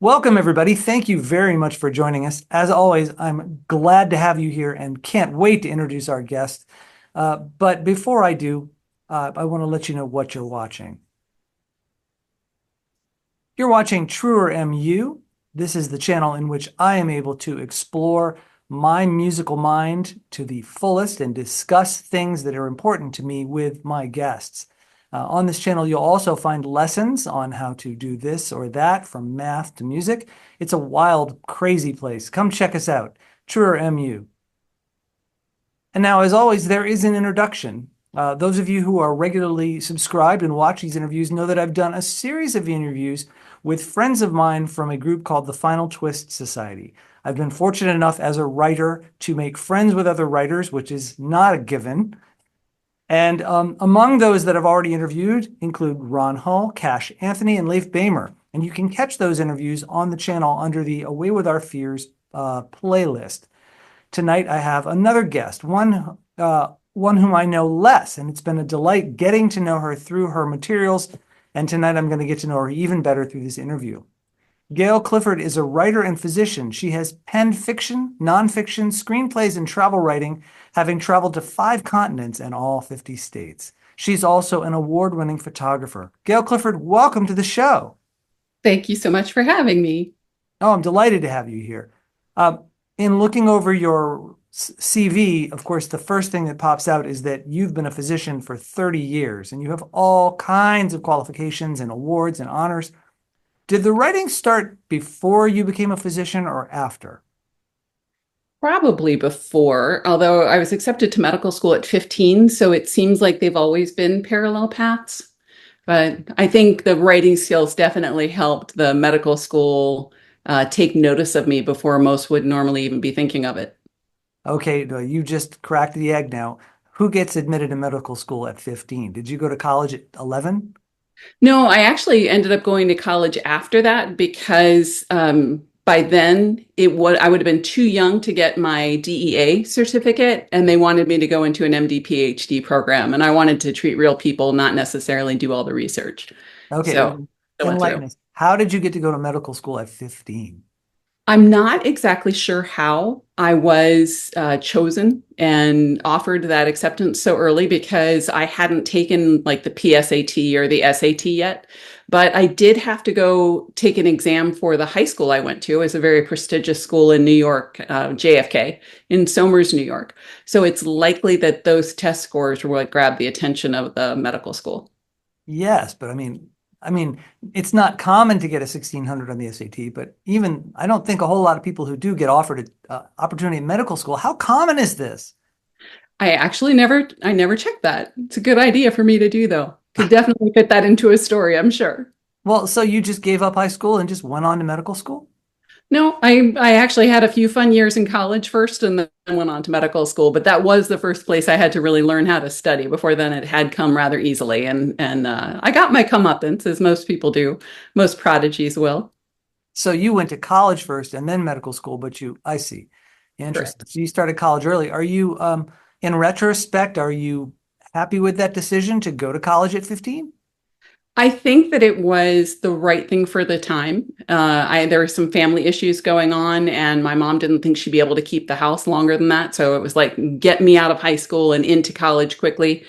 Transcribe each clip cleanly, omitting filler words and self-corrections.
Welcome, everybody. Thank you very much for joining us. As always, I'm glad to have you here and can't wait to introduce our guest. But before I do, I want to let you know what you're watching. You're watching Truer MU. This is the channel in which I am able to explore my musical mind to the fullest and discuss things that are important to me with my guests. On this channel, you'll also find lessons on how to do this or that, from math to music. It's a wild, crazy place. Come check us out, Truer MU. And now, as always, there is an introduction. Those of you who are regularly subscribed and watch these interviews know that I've done a series of interviews with friends of mine from a group called the Final Twist Society. I've been fortunate enough as a writer to make friends with other writers, which is not a given. And among those that I've already interviewed include Ron Hull, Cash Anthony, and Leif Bamer. And you can catch those interviews on the channel under the Away With Our Fears playlist. Tonight I have another guest, one whom I know less, and it's been a delight getting to know her through her materials. And tonight I'm going to get to know her even better through this interview. Gail Clifford is a writer and physician. She has penned fiction, nonfiction, screenplays, and travel writing, having traveled to 5 continents and all 50 states. She's also an award-winning photographer. Gail Clifford, welcome to the show. Thank you so much for having me. Oh, I'm delighted to have you here. In looking over your CV, of course, the first thing that pops out is that you've been a physician for 30 years, and you have all kinds of qualifications and awards and honors. Did the writing start before you became a physician or after? Probably before, although I was accepted to medical school at 15, so it seems like they've always been parallel paths. But I think the writing skills definitely helped the medical school take notice of me before most would normally even be thinking of it. Okay, you just cracked the egg now. Who gets admitted to medical school at 15? Did you go to college at 11? No, I actually ended up going to college after that because by then I would have been too young to get my DEA certificate, and they wanted me to go into an MD PhD program, and I wanted to treat real people, not necessarily do all the research. Okay, So I went through. enlighten us. How did you get to go to medical school at 15? I'm not exactly sure how I was chosen and offered that acceptance so early because I hadn't taken like the PSAT or the SAT yet. But I did have to go take an exam for the high school I went to. It's a very prestigious school in New York, JFK, in Somers, New York. So it's likely that those test scores were what grabbed the attention of the medical school. Yes, but I mean, it's not common to get a 1600 on the SAT, but even I don't think a whole lot of people who do get offered an opportunity in medical school. How common is this? I never checked that. It's a good idea for me to do though. Could definitely fit that into a story, I'm sure. Well, so you just gave up high school and just went on to medical school? No, I actually had a few fun years in college first and then went on to medical school, but that was the first place I had to really learn how to study. Before then it had come rather easily and I got my comeuppance as most people do, most prodigies will. So you went to college first and then medical school, but I see. Interesting. Correct. So you started college early. Are you, in retrospect, are you happy with that decision to go to college at 15? I think that it was the right thing for the time. There were some family issues going on, and my mom didn't think she'd be able to keep the house longer than that. So it was like, get me out of high school and into college quickly,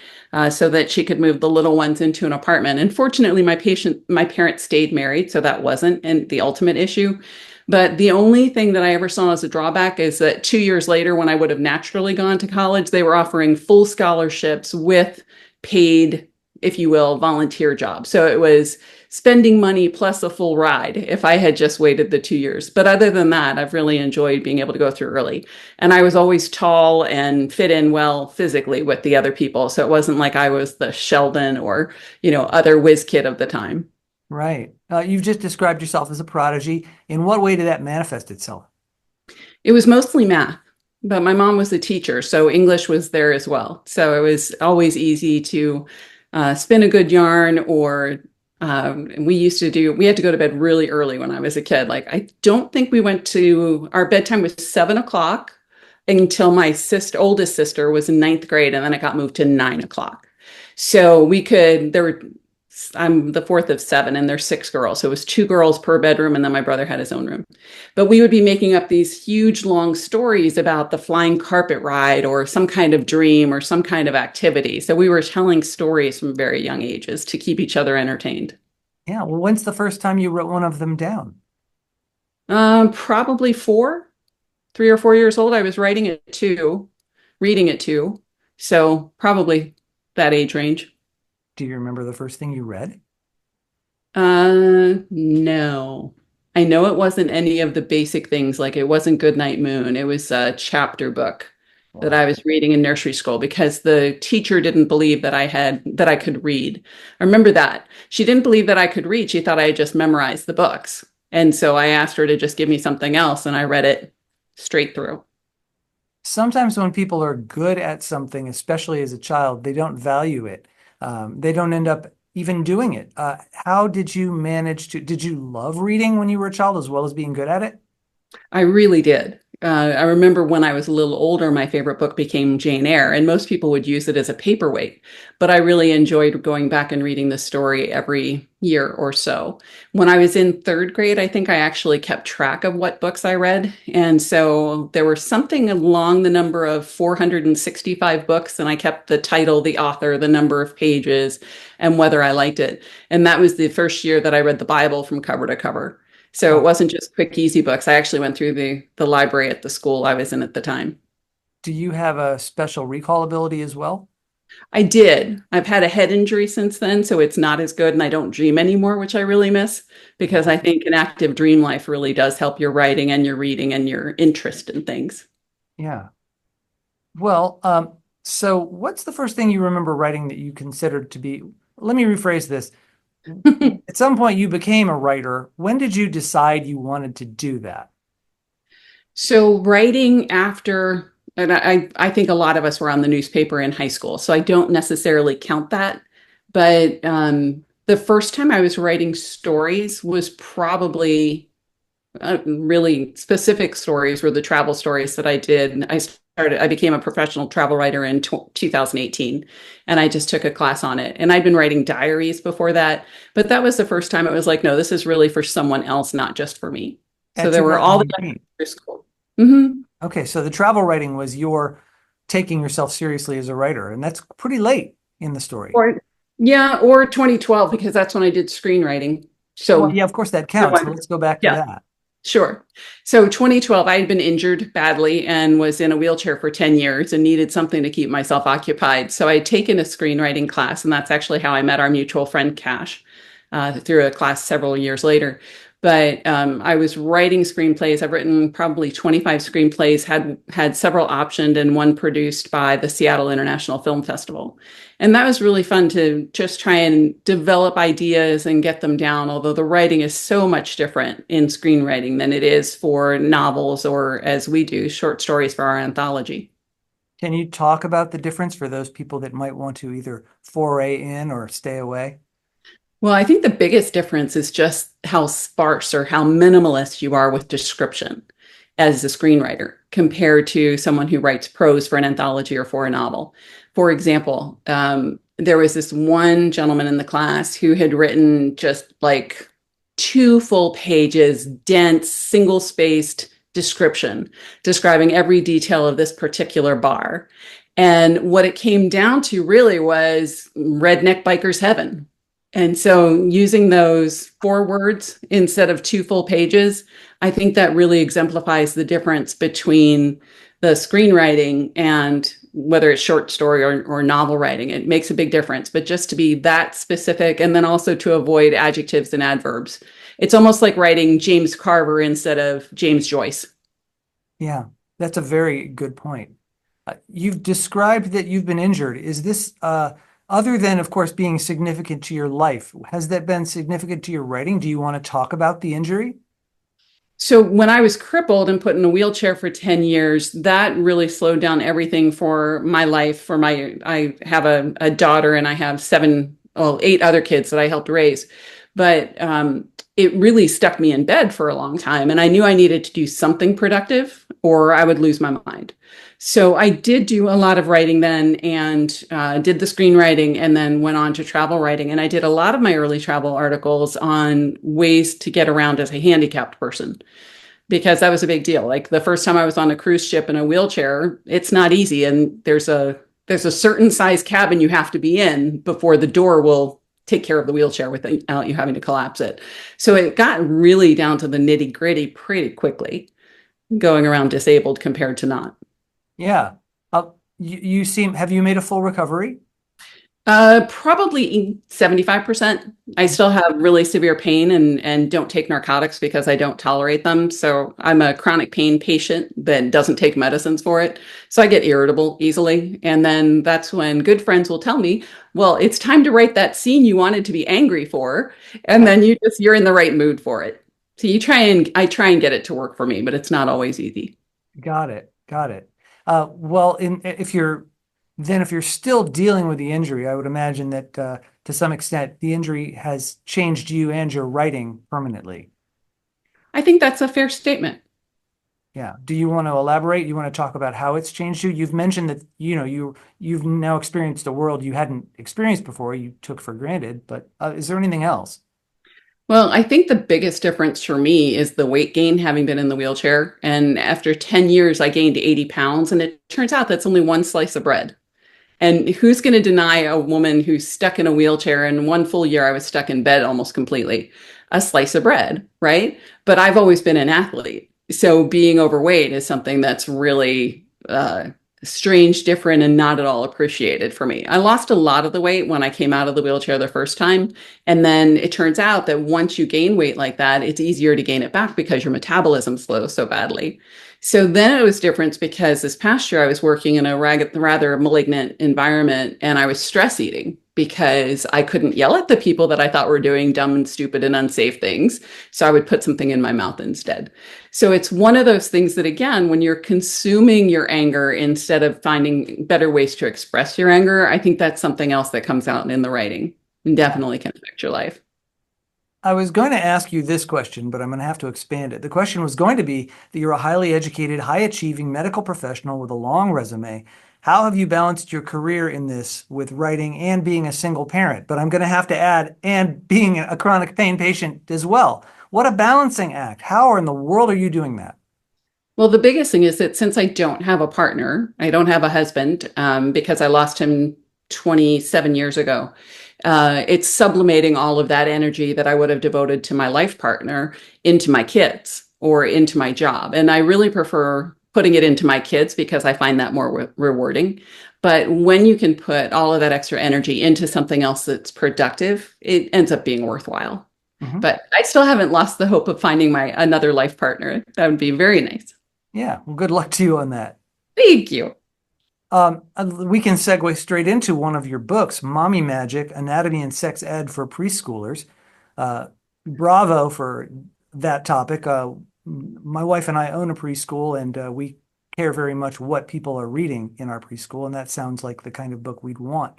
so that she could move the little ones into an apartment. And fortunately, my parents stayed married, so that wasn't the ultimate issue. But the only thing that I ever saw as a drawback is that 2 years later, when I would have naturally gone to college, they were offering full scholarships with paid, if you will, volunteer job. So it was spending money plus a full ride if I had just waited the 2 years. But other than that, I've really enjoyed being able to go through early. And I was always tall and fit in well physically with the other people. So it wasn't like I was the Sheldon or, other whiz kid of the time. Right. You've just described yourself as a prodigy. In what way did that manifest itself? It was mostly math, but my mom was a teacher, so English was there as well. So it was always easy to spin a good yarn or we had to go to bed really early when I was a kid. Like, I don't think our bedtime was 7 o'clock until my oldest sister was in ninth grade, and then it got moved to 9 o'clock. So there were I'm the fourth of seven, and there's six girls. So it was two girls per bedroom, and then my brother had his own room. But we would be making up these huge, long stories about the flying carpet ride or some kind of dream or some kind of activity. So we were telling stories from very young ages to keep each other entertained. Yeah. Well, when's the first time you wrote one of them down? Probably 3 or 4 years old. I was writing it too, reading it too. So probably that age range. Do you remember the first thing you read? No. I know it wasn't any of the basic things, like it wasn't Goodnight Moon. It was a chapter book that I Wow. was reading in nursery school because the teacher didn't believe that I could read. I remember that. She didn't believe that I could read. She thought I had just memorized the books. And so I asked her to just give me something else, and I read it straight through. Sometimes when people are good at something, especially as a child, they don't value it. They don't end up even doing it. How did you manage to, did you love reading when you were a child as well as being good at it? I really did. I remember when I was a little older, my favorite book became Jane Eyre, and most people would use it as a paperweight. But I really enjoyed going back and reading the story every year or so. When I was in third grade, I think I actually kept track of what books I read. And so there were something along the number of 465 books, and I kept the title, the author, the number of pages, and whether I liked it. And that was the first year that I read the Bible from cover to cover. So it Wow. wasn't just quick, easy books. I actually went through the library at the school I was in at the time. Do you have a special recall ability as well? I did. I've had a head injury since then, so it's not as good, and I don't dream anymore, which I really miss because Yeah. I think an active dream life really does help your writing and your reading and your interest in things. Yeah. Well, so what's the first thing you remember writing that you considered to be, let me rephrase this. At some point you became a writer. When did you decide you wanted to do that? So writing after, and I think a lot of us were on the newspaper in high school, so I don't necessarily count that. But the first time I was writing stories was probably really specific stories were the travel stories that I did. I became a professional travel writer in 2018, and I just took a class on it. And I'd been writing diaries before that, but that was the first time it was like, no, this is really for someone else, not just for me. So At there were all the 2018. school. Hmm. Okay, so the travel writing was your taking yourself seriously as a writer, and that's pretty late in the story. Or yeah, or 2012 because that's when I did screenwriting. Well, So yeah, of course that no, counts. So let's go back to yeah. that. Sure. So 2012, I had been injured badly and was in a wheelchair for 10 years and needed something to keep myself occupied. So I had taken a screenwriting class, and that's actually how I met our mutual friend, Cash, through a class several years later. But I was writing screenplays. I've written probably 25 screenplays, had several optioned and one produced by the Seattle International Film Festival. And that was really fun to just try and develop ideas and get them down, although the writing is so much different in screenwriting than it is for novels or, as we do, short stories for our anthology. Can you talk about the difference for those people that might want to either foray in or stay away? Well, I think the biggest difference is just how sparse or how minimalist you are with description as a screenwriter compared to someone who writes prose for an anthology or for a novel. For example, there was this one gentleman in the class who had written just like two full pages, dense, single spaced description describing every detail of this particular bar. And what it came down to really was redneck biker's heaven. And so using those four words instead of two full pages, I think that really exemplifies the difference between the screenwriting and whether it's short story or novel writing. It makes a big difference. But just to be that specific and then also to avoid adjectives and adverbs. It's almost like writing James Carver instead of James Joyce. Yeah, that's a very good point. You've described that you've been injured. Is this, other than, of course, being significant to your life, has that been significant to your writing? Do you want to talk about the injury? So when I was crippled and put in a wheelchair for 10 years, that really slowed down everything for my life. I have a daughter and I have eight other kids that I helped raise. But it really stuck me in bed for a long time. And I knew I needed to do something productive. or I would lose my mind. So I did do a lot of writing then and did the screenwriting and then went on to travel writing. And I did a lot of my early travel articles on ways to get around as a handicapped person because that was a big deal. Like the first time I was on a cruise ship in a wheelchair, it's not easy. And there's a certain size cabin you have to be in before the door will take care of the wheelchair without you having to collapse it. So it got really down to the nitty gritty pretty quickly, going around disabled compared to not. Yeah. Have you made a full recovery? Probably 75%. I still have really severe pain and don't take narcotics because I don't tolerate them. So I'm a chronic pain patient that doesn't take medicines for it. So I get irritable easily. And then that's when good friends will tell me, well, it's time to write that scene you wanted to be angry for. And then you're in the right mood for it. So I try and get it to work for me, but it's not always easy. Got it. Got it. Well, if you're still dealing with the injury, I would imagine that to some extent the injury has changed you and your writing permanently. I think that's a fair statement. Yeah. Do you want to elaborate? You want to talk about how it's changed you? You've mentioned that, you've now experienced a world you hadn't experienced before, you took for granted, but is there anything else? Well, I think the biggest difference for me is the weight gain having been in the wheelchair. And after 10 years, I gained 80 pounds. And it turns out that's only one slice of bread. And who's going to deny a woman who's stuck in a wheelchair and one full year I was stuck in bed almost completely, a slice of bread, right? But I've always been an athlete. So being overweight is something that's really strange, different, and not at all appreciated for me. I lost a lot of the weight when I came out of the wheelchair the first time. And then it turns out that once you gain weight like that, it's easier to gain it back because your metabolism slows so badly. So then it was different because this past year I was working in a rather malignant environment and I was stress eating because I couldn't yell at the people that I thought were doing dumb and stupid and unsafe things. So I would put something in my mouth instead. So it's one of those things that, again, when you're consuming your anger instead of finding better ways to express your anger, I think that's something else that comes out in the writing and definitely can affect your life. I was going to ask you this question, but I'm going to have to expand it. The question was going to be that you're a highly educated, high achieving medical professional with a long resume. How have you balanced your career in this with writing and being a single parent? But I'm going to have to add, and being a chronic pain patient as well. What a balancing act. How in the world are you doing that? Well, the biggest thing is that since I don't have a partner, I don't have a husband because I lost him 27 years ago. It's sublimating all of that energy that I would have devoted to my life partner into my kids or into my job. And I really prefer putting it into my kids because I find that more rewarding. But when you can put all of that extra energy into something else that's productive, it ends up being worthwhile. Mhm. But I still haven't lost the hope of finding my another life partner. That would be very nice. Yeah, well, good luck to you on that. Thank you. We can segue straight into one of your books, Mommy Magic, Anatomy and Sex Ed for Preschoolers. Uh, Bravo for that topic. My wife and I own a preschool, and we care very much what people are reading in our preschool, and that sounds like the kind of book we'd want.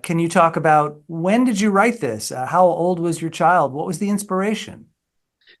Can you talk about when did you write this? How old was your child? What was the inspiration?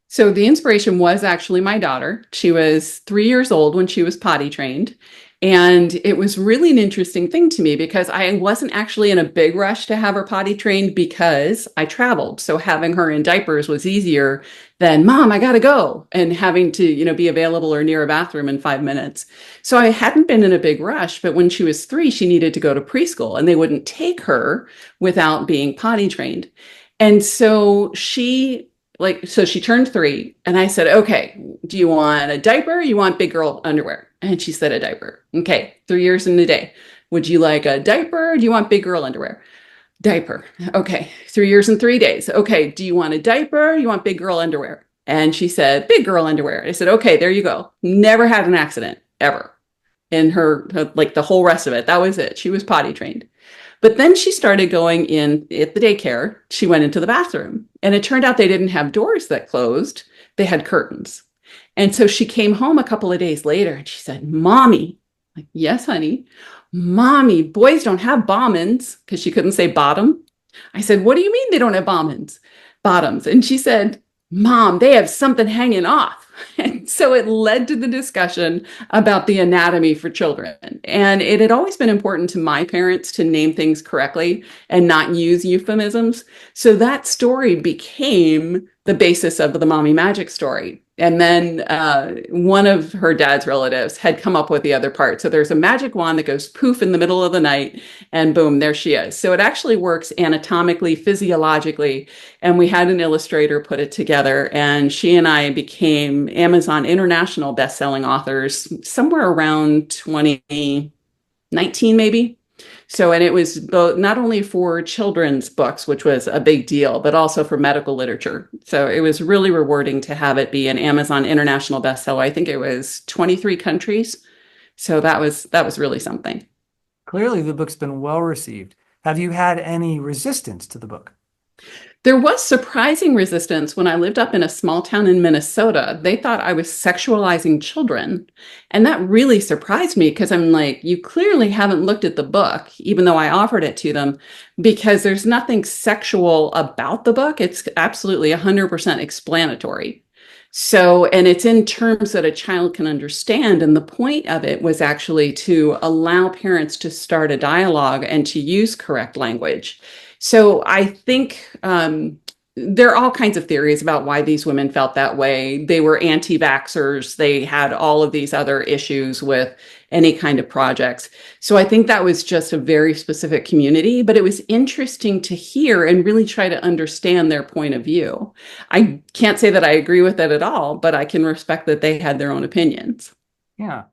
So the inspiration was actually my daughter. She was 3 years old when she was potty trained. And it was really an interesting thing to me because I wasn't actually in a big rush to have her potty trained because I traveled. So having her in diapers was easier than, Mom, I gotta go, and having to, be available or near a bathroom in 5 minutes. So I hadn't been in a big rush, but when she was 3, she needed to go to preschool and they wouldn't take her without being potty trained. And so she turned 3 and I said, okay, do you want a diaper? Or you want big girl underwear? And she said a diaper. Okay, 3 years in a day. Would you like a diaper? Or do you want big girl underwear? Diaper. Okay, 3 years and 3 days. Okay, do you want a diaper? Or you want big girl underwear? And she said, big girl underwear. I said, okay, there you go. Never had an accident ever in like the whole rest of it. That was it. She was potty trained. But then she started going in at the daycare. She went into the bathroom and it turned out they didn't have doors that closed. They had curtains. And so she came home a couple of days later and she said, Mommy, like, yes, honey, Mommy, boys don't have bombins because she couldn't say bottom. I said, what do you mean they don't have bombins? Bottoms. And she said, Mom, they have something hanging off. And so it led to the discussion about the anatomy for children. And it had always been important to my parents to name things correctly and not use euphemisms. So that story became the basis of the Mommy Magic story. And then one of her dad's relatives had come up with the other part. So there's a magic wand that goes poof in the middle of the night, and boom, there she is. So it actually works anatomically, physiologically, and we had an illustrator put it together, and she and I became Amazon International best-selling authors somewhere around 2019, maybe. So, and it was both not only for children's books, which was a big deal, but also for medical literature. So it was really rewarding to have it be an Amazon International bestseller. I think it was 23 countries. So that was really something. Clearly, the book's been well received. Have you had any resistance to the book? There was surprising resistance when I lived up in a small town in Minnesota. They thought I was sexualizing children. And that really surprised me because I'm like, you clearly haven't looked at the book, even though I offered it to them, because there's nothing sexual about the book. It's absolutely 100% explanatory. So, and it's in terms that a child can understand. And the point of it was actually to allow parents to start a dialogue and to use correct language. So I think there are all kinds of theories about why these women felt that way. They were anti-vaxxers. They had all of these other issues with any kind of projects. So I think that was just a very specific community, but it was interesting to hear and really try to understand their point of view. I can't say that I agree with it at all, but I can respect that they had their own opinions. Yeah.